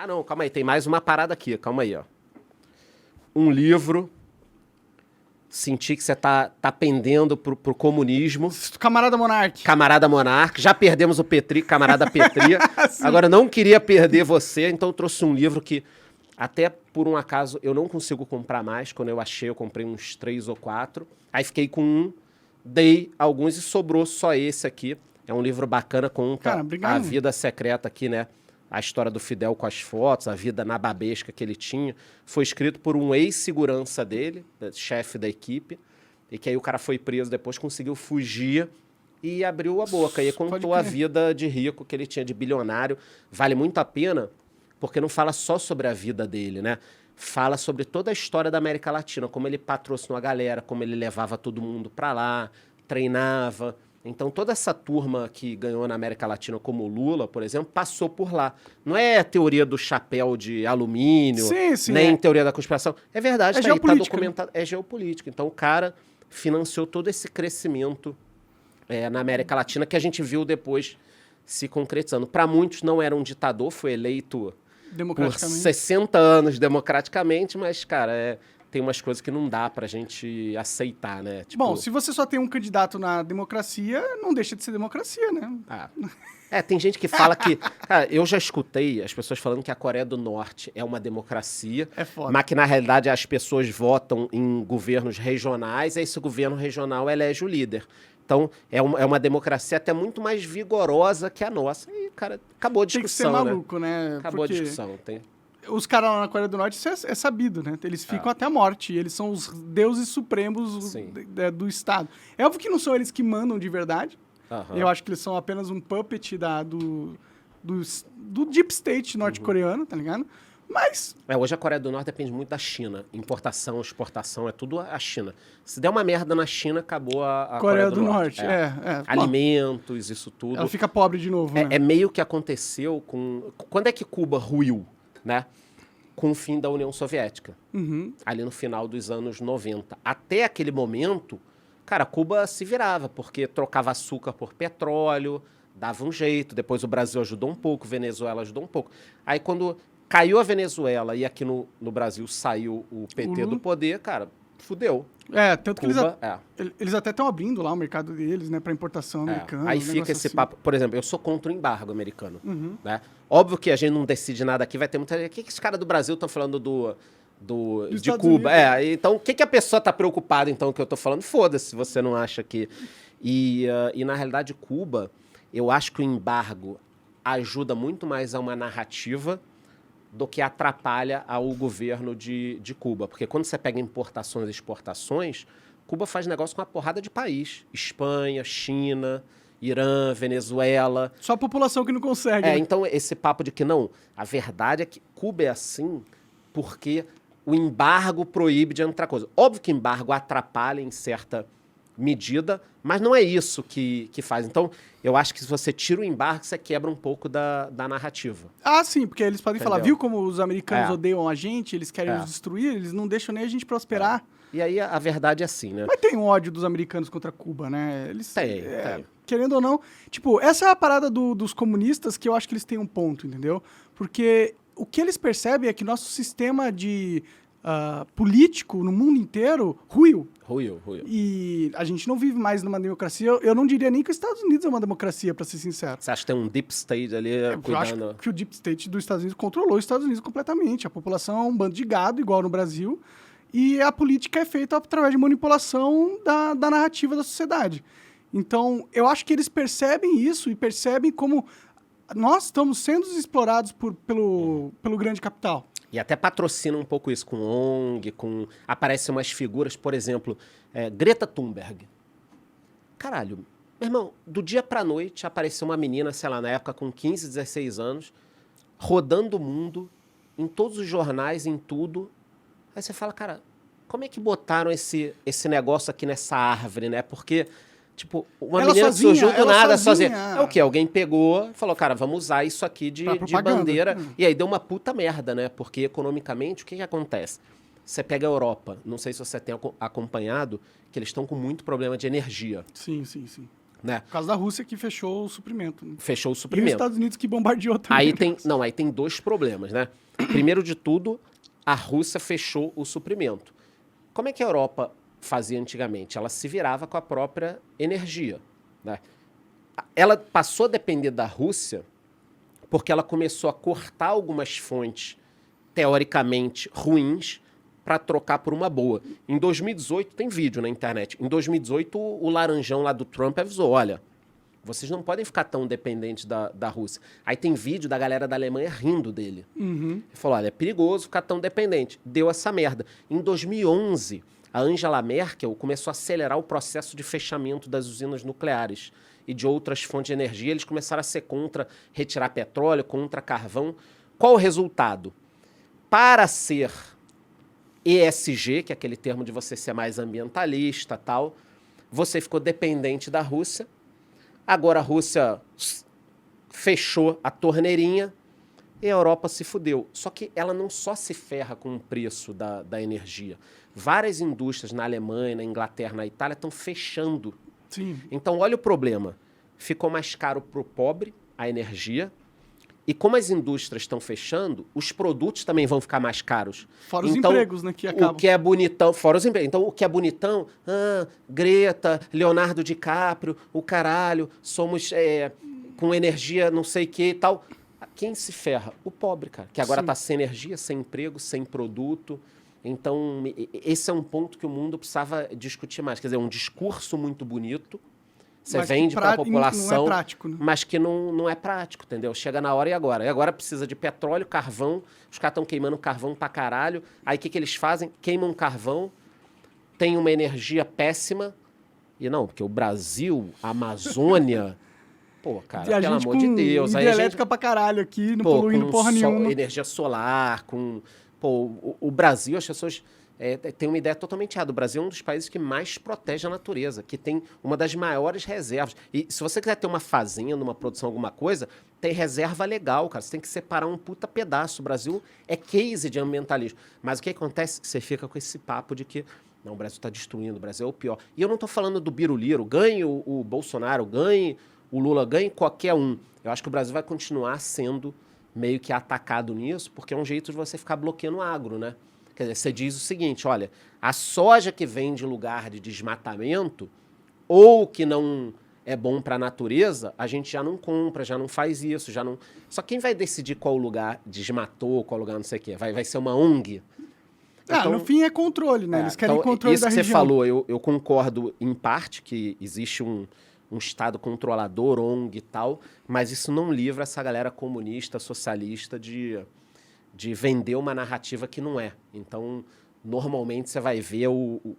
Ah, não, calma aí, tem mais uma parada aqui, calma aí, ó. Um livro, senti que você tá pendendo pro comunismo. Camarada Monark. Camarada Monark, já perdemos o Petri, camarada Petri. Agora, eu não queria perder você, então eu trouxe um livro que, até por um acaso, eu não consigo comprar mais. Quando eu achei, eu comprei uns 3 ou 4. Aí fiquei com um, dei alguns e sobrou só esse aqui. É um livro bacana, conta a vida secreta aqui, né? A história do Fidel com as fotos, a vida nababesca que ele tinha. Foi escrito por um ex-segurança dele, chefe da equipe, e que aí o cara foi preso depois, conseguiu fugir e abriu a boca. E contou a vida de rico que ele tinha, de bilionário. Vale muito a pena, porque não fala só sobre a vida dele, né? Fala sobre toda a história da América Latina, como ele patrocinou a galera, como ele levava todo mundo pra lá, treinava. Então, toda essa turma que ganhou na América Latina, como o Lula, por exemplo, passou por lá. Não é a teoria do chapéu de alumínio, nem teoria da conspiração. É verdade, tá aí, tá documentado. É geopolítica. Então, o cara financiou todo esse crescimento na América Latina, que a gente viu depois se concretizando. Para muitos, não era um ditador, foi eleito por 60 anos democraticamente, mas, cara, tem umas coisas que não dá pra gente aceitar, né? Tipo... Bom, se você só tem um candidato na democracia, não deixa de ser democracia, né? Tem gente que fala que... Cara, eu já escutei as pessoas falando que a Coreia do Norte é uma democracia, mas que, na realidade, as pessoas votam em governos regionais, e esse governo regional elege o líder. Então, é uma democracia até muito mais vigorosa que a nossa. E, cara, acabou a discussão, tem que ser maluco, né? Acabou a discussão, Os caras lá na Coreia do Norte, isso é sabido, né? Eles ficam até a morte. Eles são os deuses supremos do Estado. É óbvio que não são eles que mandam de verdade. Eu acho que eles são apenas um puppet do Deep State norte-coreano, tá ligado? Mas... hoje a Coreia do Norte depende muito da China. Importação, exportação, é tudo a China. Se der uma merda na China, acabou a Coreia do Norte. Alimentos, isso tudo. Ela fica pobre de novo, né? É meio que aconteceu com... Quando é que Cuba ruiu, né? Com o fim da União Soviética. Ali no final dos anos 90. Até aquele momento, cara, Cuba se virava, porque trocava açúcar por petróleo, dava um jeito. Depois o Brasil ajudou um pouco, Venezuela ajudou um pouco. Aí quando caiu a Venezuela e aqui no Brasil saiu o PT do poder, cara, fudeu. Tanto Cuba, que eles até estão abrindo lá o mercado deles, né, para importação americana. Aí fica esse papo, por exemplo, eu sou contra o embargo americano, né? Óbvio que a gente não decide nada aqui, vai ter muita... O que esses caras do Brasil estão falando de Cuba? Então, o que a pessoa tá preocupada, então, que eu tô falando? Foda-se, se você não acha que... E, na realidade, Cuba, eu acho que o embargo ajuda muito mais a uma narrativa do que atrapalha ao governo de Cuba. Porque quando você pega importações e exportações, Cuba faz negócio com uma porrada de país. Espanha, China, Irã, Venezuela. Só a população que não consegue. Né? Então esse papo de que não, a verdade é que Cuba é assim porque o embargo proíbe de outra coisa. Óbvio que embargo atrapalha em certa medida, mas não é isso que faz. Então, eu acho que se você tira o embargo, você quebra um pouco da narrativa. Sim, porque eles podem falar, viu como os americanos odeiam a gente, eles querem nos destruir, eles não deixam nem a gente prosperar. E aí a verdade é assim, né? Mas tem um ódio dos americanos contra Cuba, né? Eles tem. Querendo ou não, tipo, essa é a parada dos comunistas que eu acho que eles têm um ponto, entendeu? Porque o que eles percebem é que nosso sistema de político no mundo inteiro ruiu. E a gente não vive mais numa democracia. Eu não diria nem que os Estados Unidos é uma democracia, pra ser sincero. Você acha que tem um deep state ali cuidando? Eu acho que o deep state dos Estados Unidos controlou os Estados Unidos completamente. A população é um bando de gado, igual no Brasil. E a política é feita através de manipulação da narrativa da sociedade. Então, eu acho que eles percebem isso e percebem como nós estamos sendo explorados pelo grande capital. E até patrocina um pouco isso com ONG, aparecem umas figuras, por exemplo, Greta Thunberg. Caralho, meu irmão, do dia pra noite apareceu uma menina, sei lá, na época com 15, 16 anos, rodando o mundo, em todos os jornais, em tudo. Aí você fala, cara, como é que botaram esse negócio aqui nessa árvore, né? Porque... Tipo, uma menina que surgiu do nada sozinha. É o quê? Alguém pegou e falou, cara, vamos usar isso aqui de bandeira. E aí deu uma puta merda, né? Porque economicamente, o que acontece? Você pega a Europa, não sei se você tem acompanhado, que eles estão com muito problema de energia. Sim. né? Por causa da Rússia que fechou o suprimento. Né? Fechou o E os suprimento. Estados Unidos que bombardeou também. Aí tem dois problemas, né? Primeiro de tudo, a Rússia fechou o suprimento. Como é que a Europa fazia antigamente? Ela se virava com a própria energia, né? Ela passou a depender da Rússia porque ela começou a cortar algumas fontes teoricamente ruins para trocar por uma boa. Em 2018, tem vídeo na internet, em 2018 o laranjão lá do Trump avisou, olha, vocês não podem ficar tão dependentes da Rússia. Aí tem vídeo da galera da Alemanha rindo dele. Ele falou, olha, é perigoso ficar tão dependente. Deu essa merda. Em 2011, a Angela Merkel começou a acelerar o processo de fechamento das usinas nucleares e de outras fontes de energia. Eles começaram a ser contra retirar petróleo, contra carvão. Qual o resultado? Para ser ESG, que é aquele termo de você ser mais ambientalista, tal, você ficou dependente da Rússia. Agora a Rússia fechou a torneirinha e a Europa se fudeu. Só que ela não só se ferra com o preço da energia. Várias indústrias na Alemanha, na Inglaterra, na Itália estão fechando. Sim. Então, olha o problema. Ficou mais caro para o pobre a energia. E como as indústrias estão fechando, os produtos também vão ficar mais caros. Fora os então, empregos, né, que acabam. O que é bonitão, fora os empregos. Então, o que é bonitão, Greta, Leonardo DiCaprio, o caralho, somos com energia não sei o que e tal. Quem se ferra? O pobre, cara. Que agora está sem energia, sem emprego, sem produto. Então, esse é um ponto que o mundo precisava discutir mais. Quer dizer, um discurso muito bonito, você vende para a população, não é prático, né? mas que não é prático, entendeu? Chega na hora e agora. E agora precisa de petróleo, carvão, os caras estão queimando carvão pra caralho. Aí o que eles fazem? Queimam carvão, tem uma energia péssima. E não, porque o Brasil, a Amazônia... Pô, cara, pelo amor de Deus. Aí hidrelétrica pra caralho aqui, não poluindo porra nenhuma. Energia solar, com... Pô, o Brasil, as pessoas têm uma ideia totalmente errada. O Brasil é um dos países que mais protege a natureza, que tem uma das maiores reservas. E se você quiser ter uma fazenda, uma produção, alguma coisa, tem reserva legal, cara. Você tem que separar um puta pedaço. O Brasil é case de ambientalismo. Mas o que acontece? Você fica com esse papo de que não, o Brasil está destruindo, o Brasil é o pior. E eu não estou falando do biruliro. Ganhe o Bolsonaro, ganhe o Lula, ganhe qualquer um. Eu acho que o Brasil vai continuar sendo meio que atacado nisso, porque é um jeito de você ficar bloqueando o agro, né? Quer dizer, você diz o seguinte, olha, a soja que vem de lugar de desmatamento, ou que não é bom para a natureza, a gente já não compra, já não faz isso, já não... Só quem vai decidir qual lugar desmatou, qual lugar não sei o quê? Vai ser uma ONG? Então, no fim é controle, né? Eles querem controle da região. Isso que você falou, eu concordo em parte que existe um Estado controlador, ONG e tal, mas isso não livra essa galera comunista, socialista de vender uma narrativa que não é. Então, normalmente você vai ver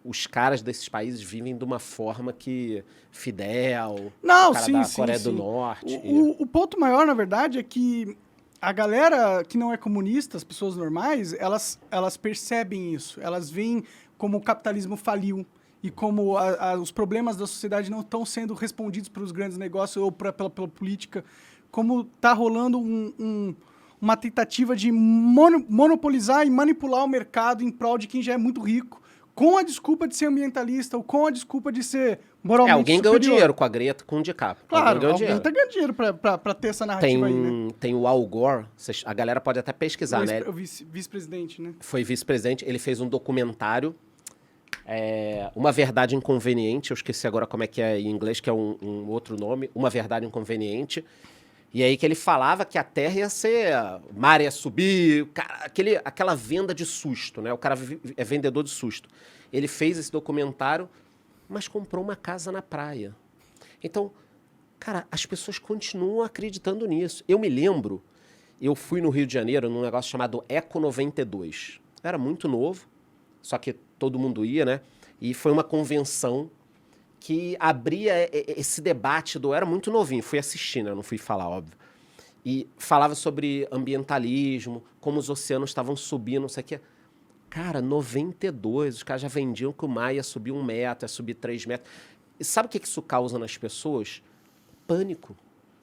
os caras desses países vivem de uma forma que Fidel, não, o cara sim, da sim, Coreia sim. do Norte. O ponto maior, na verdade, é que a galera que não é comunista, as pessoas normais, elas percebem isso. Elas veem como o capitalismo faliu e como os problemas da sociedade não estão sendo respondidos pelos grandes negócios ou pela política, como está rolando uma tentativa de monopolizar e manipular o mercado em prol de quem já é muito rico, com a desculpa de ser ambientalista ou com a desculpa de ser moralmente alguém superior. ganhou dinheiro com a Greta, com o DiCaprio. Claro, alguém está ganhando dinheiro para ter essa narrativa aí, né? Tem o Al Gore, a galera pode até pesquisar, né? O vice-presidente, né? Foi vice-presidente, ele fez um documentário, Uma Verdade Inconveniente, eu esqueci agora como é que é em inglês, que é um outro nome, Uma Verdade Inconveniente. E aí que ele falava que a Terra ia ser... O mar ia subir, aquela venda de susto, né? O cara é vendedor de susto. Ele fez esse documentário, mas comprou uma casa na praia. Então, cara, as pessoas continuam acreditando nisso. Eu me lembro, eu fui no Rio de Janeiro num negócio chamado Eco 92. Eu era muito novo, só que todo mundo ia, né? E foi uma convenção que abria esse debate eu era muito novinho, fui assistir, né? Não fui falar, óbvio. E falava sobre ambientalismo, como os oceanos estavam subindo, não sei o quê. Cara, 92, os caras já vendiam que o mar ia subir 1 metro, ia subir 3 metros. E sabe o que isso causa nas pessoas? Pânico.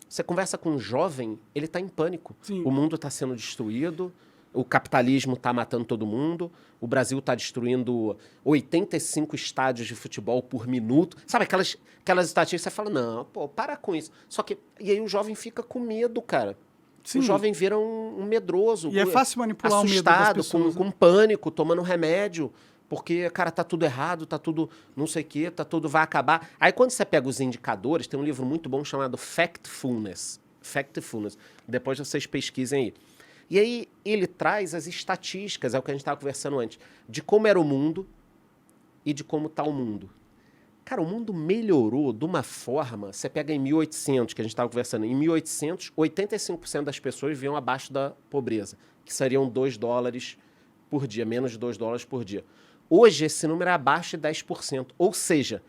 Você conversa com um jovem, ele está em pânico. Sim. O mundo está sendo destruído, o capitalismo está matando todo mundo, o Brasil está destruindo 85 estádios de futebol por minuto. Sabe aquelas estatísticas que você fala, não, pô, para com isso. Só que, e aí o jovem fica com medo, cara. Sim. O jovem vira um medroso. E é fácil manipular o medo das assustado, pessoas. com pânico, tomando remédio. Porque, cara, tá tudo errado, tá tudo não sei o quê, tá tudo vai acabar. Aí quando você pega os indicadores, tem um livro muito bom chamado Factfulness. Factfulness. Depois vocês pesquisem aí. E aí ele traz as estatísticas, é o que a gente estava conversando antes, de como era o mundo e de como está o mundo. Cara, o mundo melhorou de uma forma... Você pega em 1800, que a gente estava conversando, em 1800, 85% das pessoas viviam abaixo da pobreza, que seriam $2 por dia, menos de $2 por dia. Hoje, esse número é abaixo de 10%. Ou seja,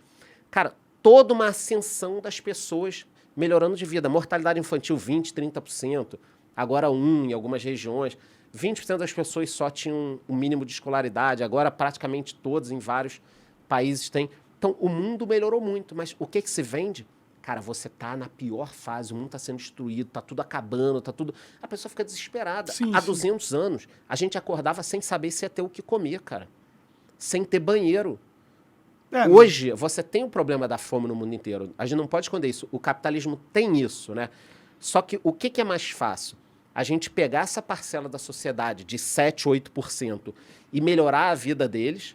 cara, toda uma ascensão das pessoas melhorando de vida. Mortalidade infantil, 20%, 30%. Agora 1% em algumas regiões. 20% das pessoas só tinham um mínimo de escolaridade. Agora, praticamente todos em vários países têm. Então, o mundo melhorou muito. Mas o que se vende? Cara, você tá na pior fase, o mundo tá sendo destruído, tá tudo acabando, tá tudo... A pessoa fica desesperada. Sim, Há sim. 200 anos, a gente acordava sem saber se ia ter o que comer, cara. Sem ter banheiro. Hoje, você tem o problema da fome no mundo inteiro. A gente não pode esconder isso. O capitalismo tem isso, né? Só que o que é mais fácil? A gente pegar essa parcela da sociedade de 7%, 8% e melhorar a vida deles,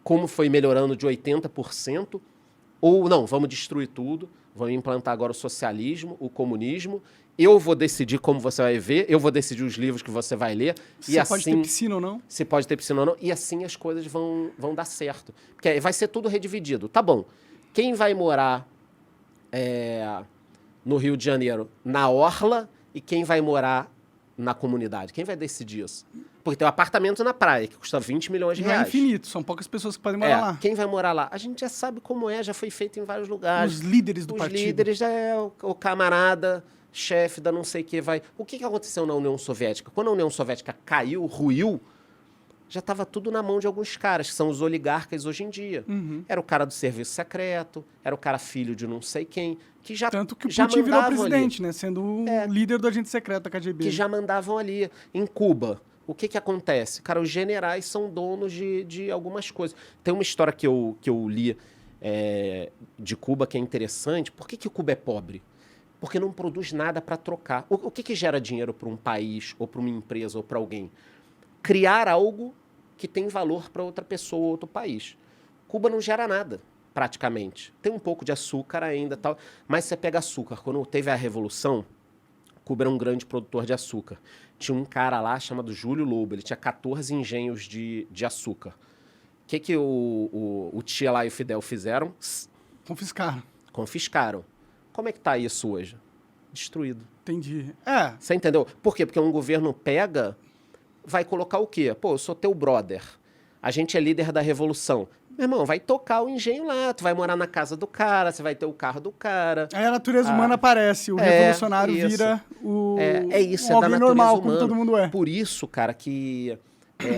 como foi melhorando de 80%, ou não, vamos destruir tudo, vamos implantar agora o socialismo, o comunismo, eu vou decidir como você vai ver, eu vou decidir os livros que você vai ler. Se e pode assim, ter piscina ou não. Se pode ter piscina ou não, e assim as coisas vão dar certo. Porque aí vai ser tudo redividido. Tá bom, quem vai morar no Rio de Janeiro na orla e quem vai morar na comunidade? Quem vai decidir isso? Porque tem um apartamento na praia que custa 20 milhões de Não é reais. infinito, são poucas pessoas que podem morar lá. Quem vai morar lá? A gente já sabe como é, já foi feito em vários lugares. Os líderes do Os partido. líderes, o camarada, chefe da não sei o que vai... O que aconteceu na União Soviética? Quando a União Soviética caiu, ruiu, já estava tudo na mão de alguns caras, que são os oligarcas hoje em dia. Uhum. Era o cara do serviço secreto, era o cara filho de não sei quem, que já Tanto que o já Putin virou mandavam presidente, né? Sendo o líder do agente secreto da KGB. que já mandavam ali. Em Cuba, o que acontece? Cara, os generais são donos de algumas coisas. Tem uma história que eu li de Cuba que é interessante. Por que Cuba é pobre? Porque não produz nada para trocar. O que gera dinheiro para um país, ou para uma empresa, ou para alguém? Criar algo que tem valor para outra pessoa ou outro país. Cuba não gera nada, praticamente. Tem um pouco de açúcar ainda, tal, mas você pega açúcar. Quando teve a Revolução, Cuba era um grande produtor de açúcar. Tinha um cara lá chamado Júlio Lobo, ele tinha 14 engenhos de açúcar. O que o Tia lá e o Fidel fizeram? Confiscaram. Confiscaram. Como é que tá isso hoje? Destruído. Entendi. Você entendeu? Por quê? Porque um governo pega, vai colocar o quê? Pô, eu sou teu brother. A gente é líder da revolução. Meu irmão, vai tocar o engenho lá, tu vai morar na casa do cara, você vai ter o carro do cara. Aí a natureza humana aparece, o revolucionário isso. vira o Isso, um é da alguém natureza normal, humana. como todo mundo é. Por isso, cara, que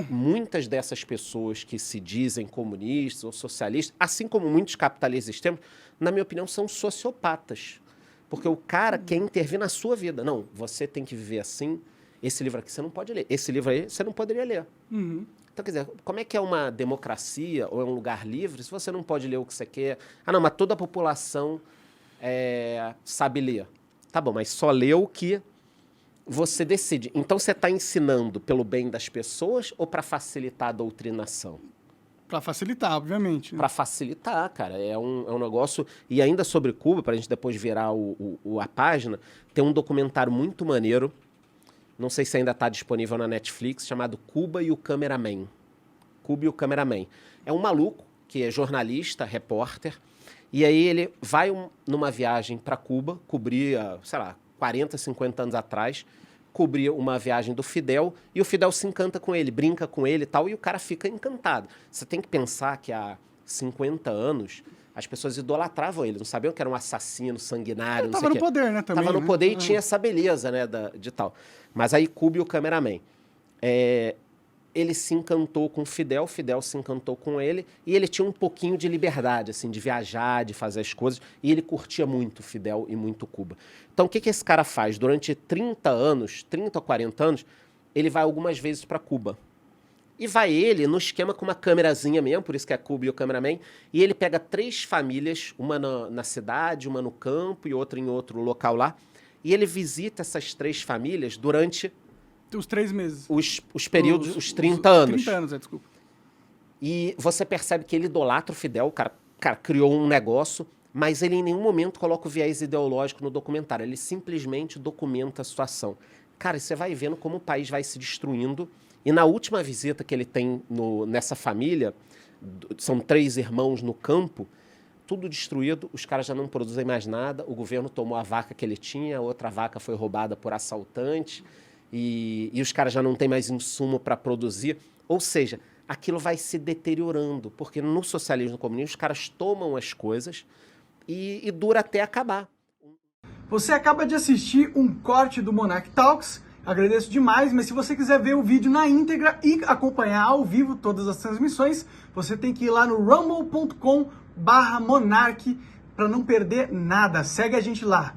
muitas dessas pessoas que se dizem comunistas ou socialistas, assim como muitos capitalistas extremos, na minha opinião, são sociopatas. Porque o cara quer intervir na sua vida. Não, você tem que viver assim. Esse livro aqui você não pode ler. Esse livro aí você não poderia ler. Uhum. Então, quer dizer, como é que é uma democracia ou é um lugar livre se você não pode ler o que você quer? Ah, não, mas toda a população sabe ler. Tá bom, mas só lê o que você decide. Então, você está ensinando pelo bem das pessoas ou para facilitar a doutrinação? Para facilitar, obviamente. Né? Para facilitar, cara. É um negócio... E ainda sobre Cuba, para a gente depois virar a página, tem um documentário muito maneiro, não sei se ainda está disponível na Netflix, chamado Cuba e o Cameraman. Cuba e o Cameraman. É um maluco que é jornalista, repórter, e aí ele vai numa viagem para Cuba, cobria, sei lá, 40, 50 anos atrás, cobria uma viagem do Fidel, e o Fidel se encanta com ele, brinca com ele e tal, e o cara fica encantado. Você tem que pensar que há 50 anos as pessoas idolatravam ele, não sabiam que era um assassino sanguinário, não sei o quê. Tava no poder, né, também. Tava no né? poder e tinha essa beleza, né, de tal. Mas aí Cuba e o Cameraman. Ele se encantou com o Fidel se encantou com ele, e ele tinha um pouquinho de liberdade, assim, de viajar, de fazer as coisas, e ele curtia muito Fidel e muito Cuba. Então, o que esse cara faz? Durante 30 ou 40 anos, ele vai algumas vezes para Cuba. E vai ele no esquema com uma câmerazinha mesmo, por isso que é Cuba e o cameraman, e ele pega 3 famílias, uma na cidade, uma no campo e outra em outro local lá, e ele visita essas 3 famílias durante... Os 3 meses. Os períodos, os 30 anos. 30 anos, desculpa. E você percebe que ele idolatra o Fidel, o cara criou um negócio, mas ele em nenhum momento coloca o viés ideológico no documentário, ele simplesmente documenta a situação. Cara, você vai vendo como o país vai se destruindo. E na última visita que ele tem nessa família, são 3 irmãos no campo, tudo destruído, os caras já não produzem mais nada, o governo tomou a vaca que ele tinha, a outra vaca foi roubada por assaltantes, e os caras já não têm mais insumo para produzir. Ou seja, aquilo vai se deteriorando, porque no socialismo e no comunismo os caras tomam as coisas e dura até acabar. Você acaba de assistir um corte do Monarch Talks. Agradeço demais, mas se você quiser ver o vídeo na íntegra e acompanhar ao vivo todas as transmissões, você tem que ir lá no rumble.com/monarch para não perder nada. Segue a gente lá.